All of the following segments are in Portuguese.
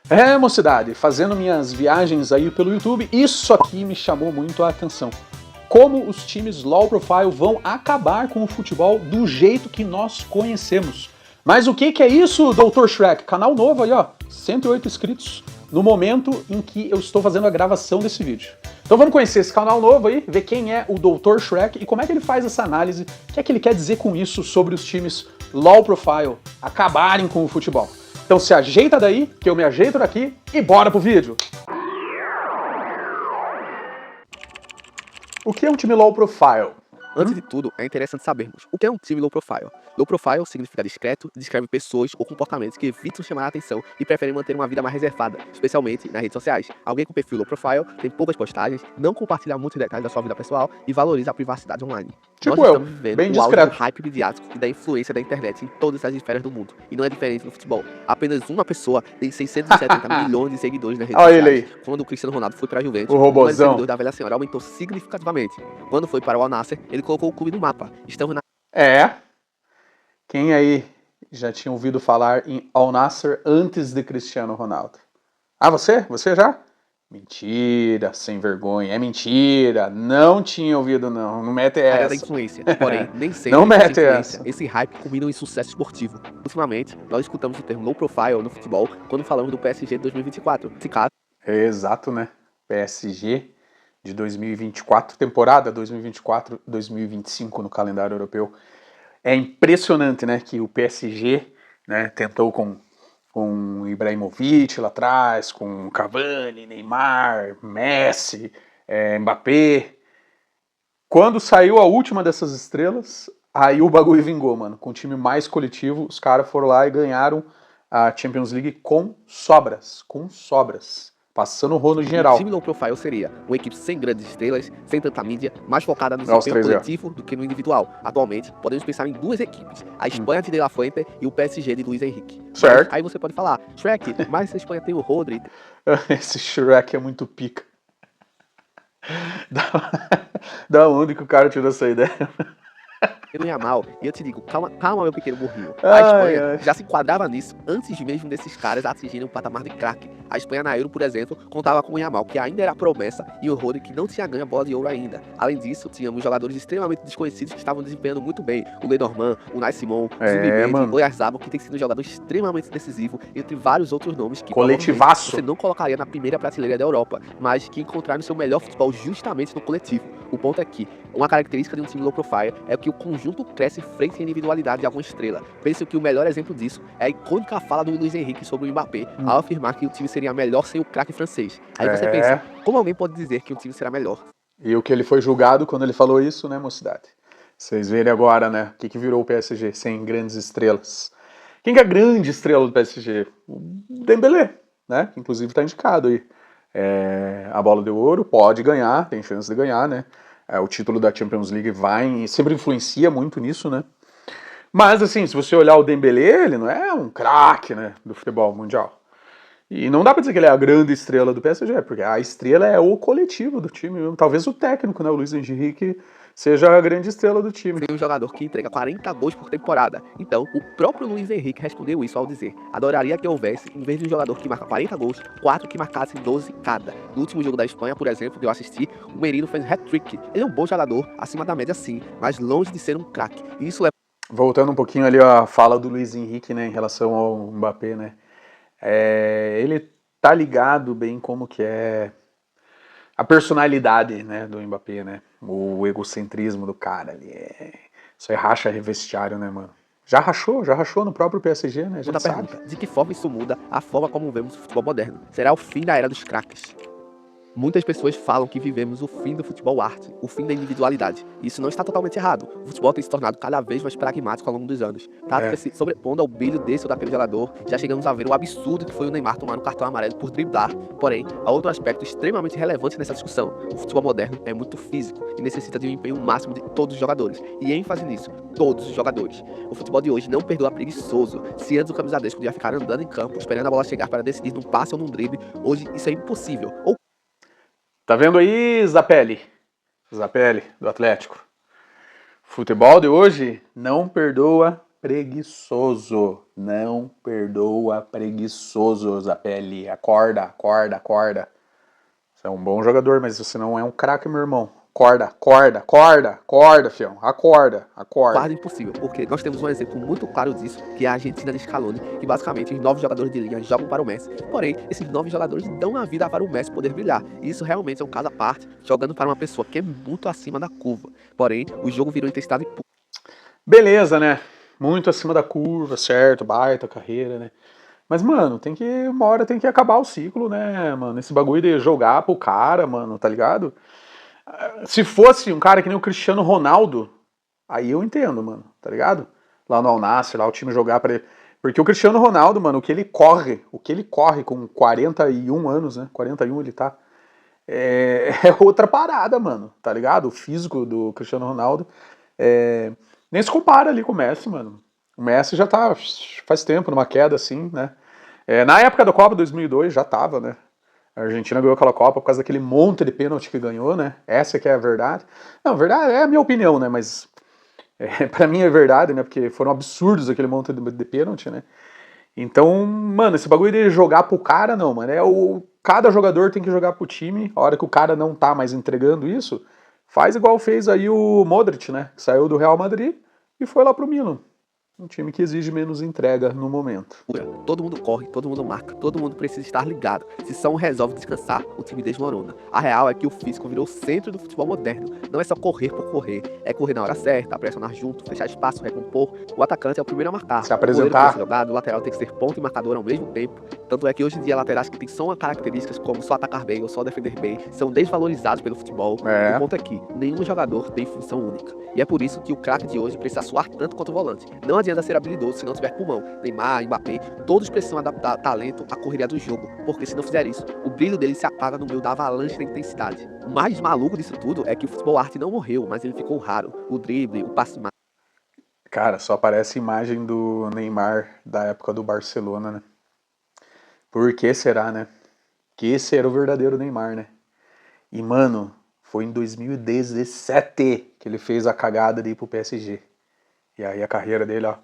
É, mocidade, fazendo minhas viagens aí pelo YouTube, isso aqui me chamou muito a atenção. Como os times low profile vão acabar com o futebol do jeito que nós conhecemos. Mas o que é isso, Dr. Shrek? Canal novo aí, ó, 108 inscritos no momento em que eu estou fazendo a gravação desse vídeo. Então vamos conhecer esse canal novo aí, ver quem é o Dr. Shrek e como é que ele faz essa análise, o que é que ele quer dizer com isso sobre os times low profile acabarem com o futebol. Então se ajeita daí, que eu me ajeito daqui e bora pro vídeo! O que é um time low profile? Antes de tudo, é interessante sabermos o que é um time low profile. Low profile significa discreto e descreve pessoas ou comportamentos que evitam chamar a atenção e preferem manter uma vida mais reservada, especialmente nas redes sociais. Alguém com perfil low profile tem poucas postagens, não compartilha muitos detalhes da sua vida pessoal e valoriza a privacidade online. Tipo Nós eu, estamos vivendo bem o auge do discreto. hype midiático e da influência da internet em todas as esferas do mundo. E não é diferente no futebol. Apenas uma pessoa tem 670 milhões de seguidores nas redes Olha sociais. ele aí. Quando o Cristiano Ronaldo foi para a Juventus, O o número de robozão. seguidores da velha senhora aumentou significativamente. Quando foi para o Al Nassr, ele colocou o clube no mapa. Estamos na É. Quem aí já tinha ouvido falar em Al Nassr antes de Cristiano Ronaldo? Ah, você? Você já? Mentira, sem vergonha. É mentira. Não tinha ouvido, não. Não mete área da essa. influência. Porém, nem sempre Não essa mete influência, essa. esse hype combinam em sucesso esportivo. Ultimamente, nós escutamos o termo low profile no futebol quando falamos do PSG de 2024. Nesse caso, É exato, né? PSG de 2024, temporada 2024-2025 no calendário europeu. É impressionante, né, que o PSG, né, tentou com Ibrahimovic lá atrás, com Cavani, Neymar, Messi, Mbappé. Quando saiu a última dessas estrelas, aí o bagulho vingou, mano. Com o time mais coletivo, os caras foram lá e ganharam a Champions League com sobras. Com sobras. Passando o rolo o geral. time low profile seria uma equipe sem grandes estrelas, sem tanta mídia, mais focada no Olha os desempenho três aí, ó. coletivo do que no individual. Atualmente, podemos pensar em duas equipes, a Espanha de De La Fuente e o PSG de Luiz Henrique. Certo. Mas aí você pode falar, Shrek, mas a Espanha tem o Rodri. Esse Shrek é muito pica. Da onde que o cara tirou essa ideia? Eu ia mal, e eu te digo, calma, calma meu pequeno burrinho. Ai, A Espanha ai. já se enquadrava nisso antes mesmo desses caras atingirem o patamar de craque. A Espanha na Euro, por exemplo, contava com o Yamal, que ainda era promessa, e o Rodri, que não tinha ganho a bola de ouro ainda. Além disso, tínhamos jogadores extremamente desconhecidos que estavam desempenhando muito bem. O Lenormand, o Nai Simon, o Zubimendi, mano. o Oyarzabal, que tem sido um jogador extremamente decisivo, entre vários outros nomes que Coletivaço. você não colocaria na primeira prateleira da Europa, mas que encontraram seu melhor futebol justamente no coletivo. O ponto é que uma característica de um time low profile é que o conjunto cresce frente à individualidade de alguma estrela. Penso que o melhor exemplo disso é a icônica fala do Luiz Henrique sobre o Mbappé, ao afirmar que o time seria melhor sem o craque francês. Aí você pensa, como alguém pode dizer que um time será melhor? E o que ele foi julgado quando ele falou isso, né, mocidade? Vocês verem agora, né, o que virou o PSG sem grandes estrelas. Quem que é a grande estrela do PSG? O Dembélé, né, que inclusive está indicado aí. A bola de ouro pode ganhar, tem chance de ganhar, né? O título da Champions League sempre influencia muito nisso, né? Mas assim, se você olhar o Dembélé, ele não é um craque, né, do futebol mundial. E não dá pra dizer que ele é a grande estrela do PSG, porque a estrela é o coletivo do time mesmo. Talvez o técnico, né, o Luiz Henrique, seja a grande estrela do time. Tem um jogador que entrega 40 gols por temporada. Então, o próprio Luiz Henrique respondeu isso ao dizer: adoraria que houvesse, em vez de um jogador que marca 40 gols, 4 que marcassem 12 cada. No último jogo da Espanha, por exemplo, que eu assisti, o Merino fez hat-trick. Ele é um bom jogador, acima da média sim, mas longe de ser um craque. E isso é... Voltando um pouquinho ali a fala do Luiz Henrique, né, em relação ao Mbappé, né? Ele tá ligado bem como que é a personalidade, né, do Mbappé, né? O egocentrismo do cara ali. Isso aí racha vestiário, né, mano? Já rachou no próprio PSG, né? A gente sabe. pergunta, de que forma isso muda a forma como vemos o futebol moderno? Será o fim da era dos craques? Muitas pessoas falam que vivemos o fim do futebol arte, o fim da individualidade. Isso não está totalmente errado. O futebol tem se tornado cada vez mais pragmático ao longo dos anos. Tática se sobrepondo ao brilho desse ou daquele jogador, já chegamos a ver o absurdo que foi o Neymar tomar um cartão amarelo por driblar. Porém, há outro aspecto extremamente relevante nessa discussão. O futebol moderno é muito físico e necessita de um empenho máximo de todos os jogadores. E ênfase nisso, todos os jogadores. O futebol de hoje não perdoa preguiçoso. Se antes o camisa 10 podia ficar andando em campo, esperando a bola chegar para decidir num passe ou num drible, hoje isso é impossível. Ou Tá vendo aí, Zapelli? Zapelli, do Atlético. Futebol de hoje não perdoa preguiçoso. Não perdoa preguiçoso, Zapelli. Acorda, acorda, acorda. Você é um bom jogador, mas você não é um craque, meu irmão. Acorda, acorda, acorda, acorda, fião. Acorda, acorda. Quase impossível, porque nós temos um exemplo muito claro disso, que é a Argentina de Scaloni, que basicamente os 9 jogadores de linha jogam para o Messi, porém, esses 9 jogadores dão a vida para o Messi poder brilhar, e isso realmente é um caso à parte, jogando para uma pessoa que é muito acima da curva, porém, o jogo virou intensidade pura. Beleza, né? Muito acima da curva, certo, baita carreira, né? Mas, mano, uma hora tem que acabar o ciclo, né, mano? Esse bagulho de jogar pro cara, mano, tá ligado? Se fosse um cara que nem o Cristiano Ronaldo, aí eu entendo, mano, tá ligado? Lá no Al Nassr, lá o time jogar pra ele. Porque o Cristiano Ronaldo, mano, o que ele corre com 41 anos, né? 41 ele tá. É outra parada, mano, tá ligado? O físico do Cristiano Ronaldo nem se compara ali com o Messi, mano. O Messi já tá faz tempo numa queda assim, né? Na época da Copa 2002 já tava, né? A Argentina ganhou aquela Copa por causa daquele monte de pênalti que ganhou, né? Essa que é a verdade. Não, a verdade é a minha opinião, né? Mas pra mim é verdade, né? Porque foram absurdos aquele monte de pênalti, né? Então, mano, esse bagulho de jogar pro cara, não, mano. Cada jogador tem que jogar pro time. A hora que o cara não tá mais entregando isso, faz igual fez aí o Modric, né? Que saiu do Real Madrid e foi lá pro Milan. Um time que exige menos entrega no momento. Todo mundo corre, todo mundo marca, todo mundo precisa estar ligado. Se só um resolve descansar, o time desmorona. A real é que o físico virou o centro do futebol moderno. Não é só correr por correr, é correr na hora certa, pressionar junto, fechar espaço, recompor. O atacante é o primeiro a marcar. Se apresentar. O lateral tem que ser ponta e marcador ao mesmo tempo. Tanto é que hoje em dia laterais que têm só características como só atacar bem ou só defender bem são desvalorizados pelo futebol. O ponto é que nenhum jogador tem função única. E é por isso que o craque de hoje precisa suar tanto quanto o volante. Não adianta ser habilidoso se não tiver pulmão. Neymar, Mbappé, todos precisam adaptar talento à correria do jogo, porque se não fizer isso, o brilho dele se apaga no meio da avalanche da intensidade. O mais maluco disso tudo é que o futebol arte não morreu, mas ele ficou raro. O drible, o passe mágico. Cara, só aparece imagem do Neymar da época do Barcelona, né? Por que será, né? Que esse era o verdadeiro Neymar, né? E, mano, foi em 2017 que ele fez a cagada de ir pro PSG. E aí a carreira dele, ó.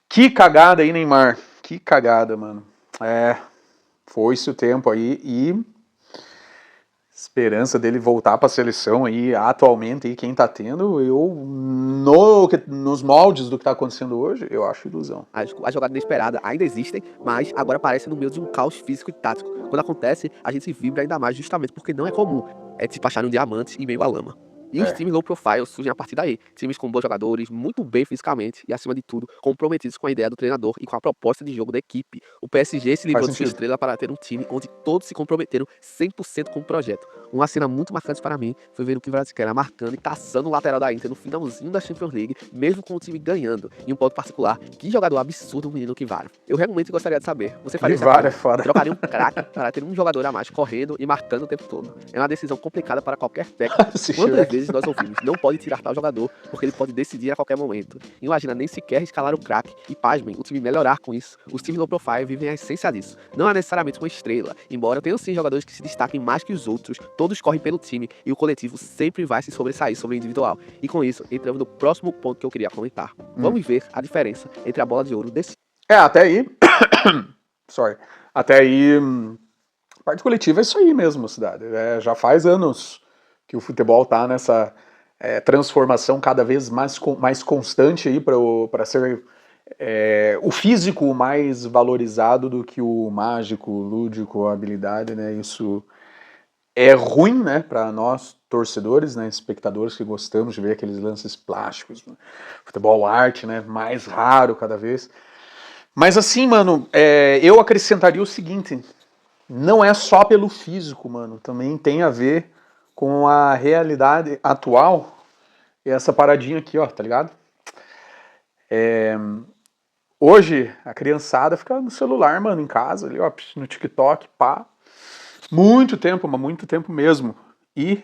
Que cagada aí, Neymar. Que cagada, mano. Foi-se o tempo aí e esperança dele voltar pra seleção aí, atualmente, aí, quem tá tendo, nos moldes do que tá acontecendo hoje, eu acho ilusão. As jogadas inesperadas ainda existem, mas agora aparecem no meio de um caos físico e tático. Quando acontece, a gente se vibra ainda mais justamente porque não é comum. É tipo achar um diamante em meio à lama. E os times low profile surgem a partir daí. Times com bons jogadores, muito bem fisicamente e, acima de tudo, comprometidos com a ideia do treinador e com a proposta de jogo da equipe. O PSG se livrou de sua estrela para ter um time onde todos se comprometeram 100% com o projeto. Uma cena muito marcante para mim foi ver o Kvaratskhelia marcando e caçando o lateral da Inter no finalzinho da Champions League, mesmo com o time ganhando. E um ponto particular, que jogador absurdo o menino Kvara. Eu realmente gostaria de saber, você faria isso? Kvara é foda. Trocaria um craque para ter um jogador a mais correndo e marcando o tempo todo. É uma decisão complicada para qualquer técnico. Quantas vezes nós ouvimos, não pode tirar tal jogador porque ele pode decidir a qualquer momento. Imagina nem sequer escalar o craque e, pasmem, o time melhorar com isso. Os times low profile vivem a essência disso. Não é necessariamente uma estrela, embora tenham sim jogadores que se destaquem mais que os outros, todos correm pelo time e o coletivo sempre vai se sobressair sobre o individual. E com isso, entramos no próximo ponto que eu queria comentar. Vamos ver a diferença entre a bola de ouro desse... Até aí... Até aí... Parte coletiva é isso aí mesmo, cidade. Já faz anos que o futebol tá nessa transformação cada vez mais constante aí para ser o físico mais valorizado do que o mágico, o lúdico, a habilidade, né? Isso é ruim, né, para nós torcedores, né, espectadores que gostamos de ver aqueles lances plásticos, né? Futebol arte, né, mais raro cada vez. Mas assim, mano, eu acrescentaria o seguinte: não é só pelo físico, mano, também tem a ver com a realidade atual. E essa paradinha aqui, ó, tá ligado? Hoje a criançada fica no celular, mano, em casa, ali, ó, no TikTok, pá. Muito tempo, mas muito tempo mesmo. E,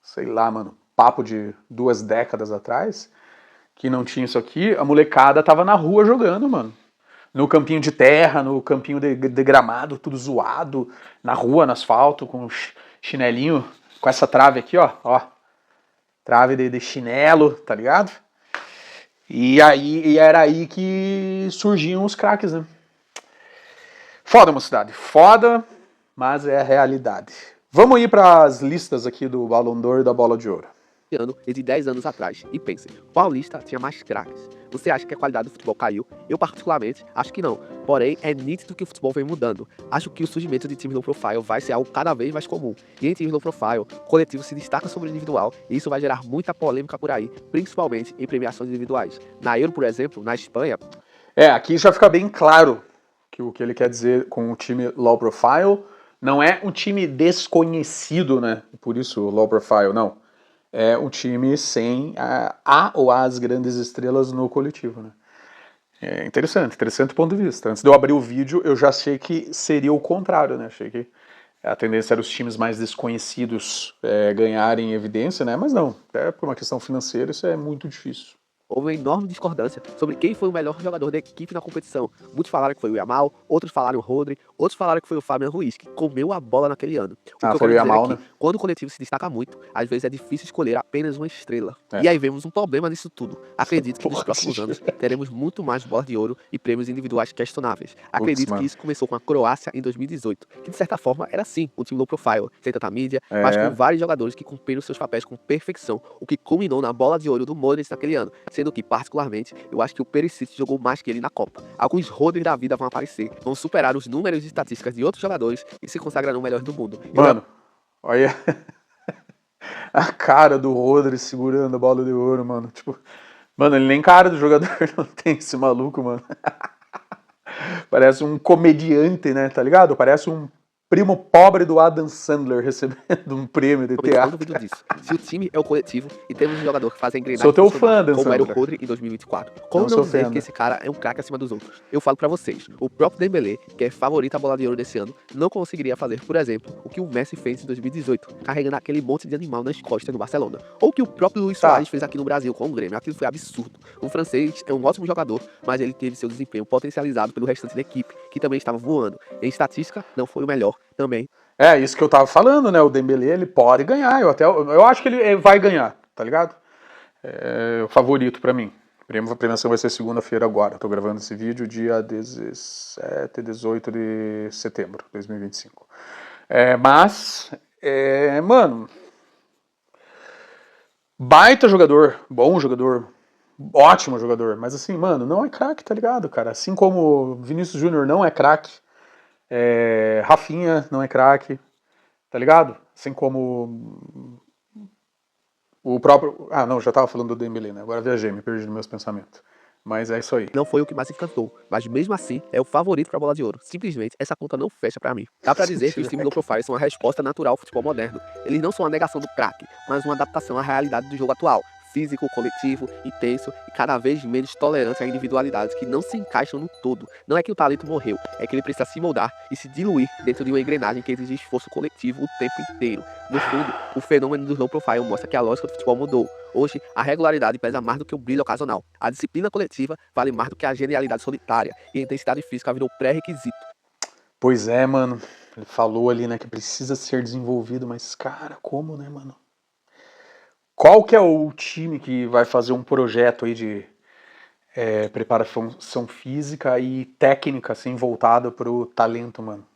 sei lá, mano, papo de 2 décadas atrás, que não tinha isso aqui, a molecada tava na rua jogando, mano. No campinho de terra, no campinho de gramado, tudo zoado, na rua, no asfalto, com chinelinho, com essa trave aqui, ó. trave de chinelo, tá ligado? E era aí que surgiam os craques, né? Foda, mocidade. Foda, mas é a realidade. Vamos ir para as listas aqui do Ballon d'Or e da Bola de Ouro. Ano e de 10 anos atrás. E pense, qual lista tinha mais craques? Você acha que a qualidade do futebol caiu? Eu, particularmente, acho que não. Porém, é nítido que o futebol vem mudando. Acho que o surgimento de times low profile vai ser algo cada vez mais comum. E em times low profile, o coletivo se destaca sobre o individual e isso vai gerar muita polêmica por aí, principalmente em premiações individuais. Na Euro, por exemplo, na Espanha... Aqui já fica bem claro que o que ele quer dizer com o time low profile não é um time desconhecido, né? Por isso low profile, não. É um time sem a ou as grandes estrelas no coletivo, né? É interessante ponto de vista. Antes de eu abrir o vídeo, eu já achei que seria o contrário, né? Achei que a tendência era os times mais desconhecidos ganharem evidência, né? Mas não, por uma questão financeira isso é muito difícil. Houve uma enorme discordância sobre quem foi o melhor jogador da equipe na competição. Muitos falaram que foi o Yamal, outros falaram o Rodri, outros falaram que foi o Fabian Ruiz, que comeu a bola naquele ano. O que eu foi o quero dizer Yamal, é que, né? quando o coletivo se destaca muito, às vezes é difícil escolher apenas uma estrela. É. E aí vemos um problema nisso tudo. Acredito que nos Porra, próximos que- anos teremos muito mais bola de ouro e prêmios individuais questionáveis. Acredito que mano. isso começou com a Croácia em 2018, que de certa forma era sim um time low profile, sem tanta mídia, É. mas com vários jogadores que cumpriram seus papéis com perfeição, o que culminou na bola de ouro do Modric naquele ano, sendo que, particularmente, eu acho que o Perisic jogou mais que ele na Copa. Alguns Rodri da vida vão aparecer, vão superar os números e estatísticas de outros jogadores e se consagrarão melhores do mundo. Mano, olha a cara do Rodri segurando a bola de ouro, mano. Tipo, mano, ele nem cara do jogador não tem, esse maluco, mano. Parece um comediante, né, tá ligado? Parece um primo pobre do Adam Sandler recebendo um prêmio de Não teatro. duvido disso. Se o time é o coletivo e temos um jogador que faz a engrenagem Sou teu funcionar, fã, Dan como era o Sandler. Rodri em 2024, como Não não sou dizer fã, que né? esse cara é um craque acima dos outros? Eu falo pra vocês, o próprio Dembélé, que é favorito à bola de ouro desse ano, não conseguiria fazer, por exemplo, o que o Messi fez em 2018, carregando aquele monte de animal nas costas no Barcelona, ou o que o próprio Luis Soares fez aqui no Brasil com o Grêmio. Aquilo foi absurdo. O francês é um ótimo jogador, mas ele teve seu desempenho potencializado pelo restante da equipe, que também estava voando. Em estatística, não foi o melhor também. É, isso que eu tava falando, né? O Dembélé, ele pode ganhar. Eu acho que ele vai ganhar, tá ligado? É o favorito pra mim. A premiação vai ser segunda-feira agora. Tô gravando esse vídeo dia 17, 18 de setembro de 2025. Mano, baita jogador, bom jogador, ótimo jogador. Mas assim, mano, não é craque, tá ligado, cara? Assim como Vinícius Júnior não é craque, Rafinha não é craque, tá ligado? Assim como o próprio... Ah, não, já tava falando do Dembélé, né? Agora viajei, me perdi nos meus pensamentos. Mas é isso aí. Não foi o que mais encantou, mas mesmo assim é o favorito para a bola de ouro. Simplesmente essa conta não fecha para mim. Dá para dizer que os times low profile são uma resposta natural ao futebol moderno. Eles não são uma negação do craque, mas uma adaptação à realidade do jogo atual. Físico, coletivo, intenso e cada vez menos tolerante a individualidades que não se encaixam no todo. Não é que o talento morreu, é que ele precisa se moldar e se diluir dentro de uma engrenagem que exige esforço coletivo o tempo inteiro. No fundo, o fenômeno do low profile mostra que a lógica do futebol mudou. Hoje, a regularidade pesa mais do que o brilho ocasional. A disciplina coletiva vale mais do que a genialidade solitária e a intensidade física virou pré-requisito. Pois é, mano. Ele falou ali, né, que precisa ser desenvolvido, mas, cara, como, né, mano? Qual que é o time que vai fazer um projeto aí de preparação física e técnica, assim, voltado pro talento, mano?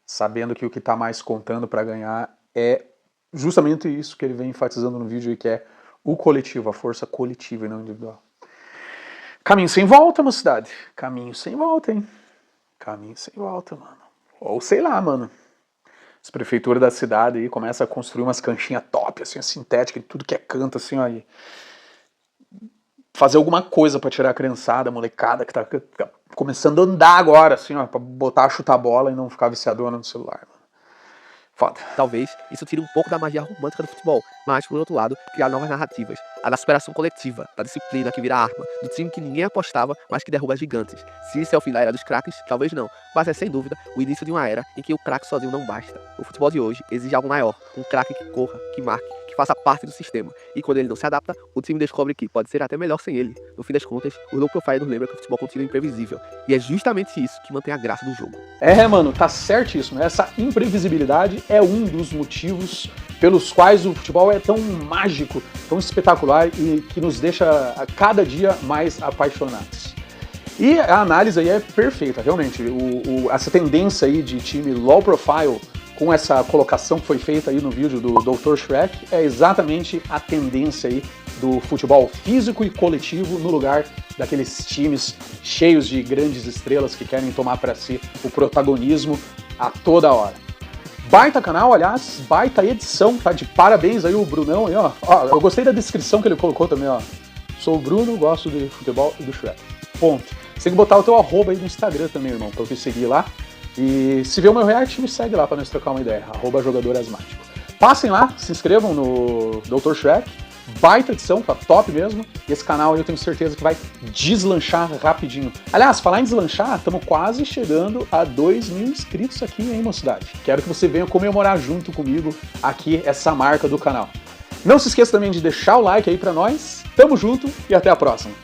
Sabendo que o que tá mais contando pra ganhar é justamente isso que ele vem enfatizando no vídeo aí, que é o coletivo, a força coletiva e não individual. Caminho sem volta, mocidade. Caminho sem volta, hein? Caminho sem volta, mano. Ou sei lá, mano. As prefeituras da cidade aí começam a construir umas canchinhas top, assim, sintética, em tudo que é canto, assim, ó. E fazer alguma coisa pra tirar a criançada, a molecada que tá começando a andar agora, assim, ó, pra botar a chutar bola e não ficar viciadona no celular, mano. Foda. Talvez isso tire um pouco da magia romântica do futebol, mas, por outro lado, criar novas narrativas. A da superação coletiva, da disciplina que vira arma, do time que ninguém apostava, mas que derruba gigantes. Se isso é o fim da era dos craques, talvez não, mas é sem dúvida o início de uma era em que o craque sozinho não basta. O futebol de hoje exige algo maior, um craque que corra, que marque, que que faça parte do sistema. E quando ele não se adapta, o time descobre que pode ser até melhor sem ele. No fim das contas, o low profile nos lembra que o futebol continua imprevisível. E é justamente isso que mantém a graça do jogo. Mano, tá certíssimo. Essa imprevisibilidade é um dos motivos pelos quais o futebol é tão mágico, tão espetacular e que nos deixa a cada dia mais apaixonados. E a análise aí é perfeita, realmente. Essa tendência aí de time low profile, com essa colocação que foi feita aí no vídeo do Dr. Shrek, é exatamente a tendência aí do futebol físico e coletivo no lugar daqueles times cheios de grandes estrelas que querem tomar para si o protagonismo a toda hora. Baita canal, aliás, baita edição, tá? De parabéns aí o Brunão aí, ó. Eu gostei da descrição que ele colocou também, ó. Sou o Bruno, gosto de futebol e do Shrek. Ponto. Você tem que botar o teu arroba aí no Instagram também, irmão, pra eu te seguir lá. E se vê o meu react, me segue lá pra nós trocar uma ideia. @jogadorasmático. Passem lá, se inscrevam no Dr. Shrek. Baita edição, tá top mesmo. E esse canal aí eu tenho certeza que vai deslanchar rapidinho. Aliás, falar em deslanchar, estamos quase chegando a 2.000 inscritos aqui, hein, mocidade? Quero que você venha comemorar junto comigo aqui essa marca do canal. Não se esqueça também de deixar o like aí pra nós. Tamo junto e até a próxima.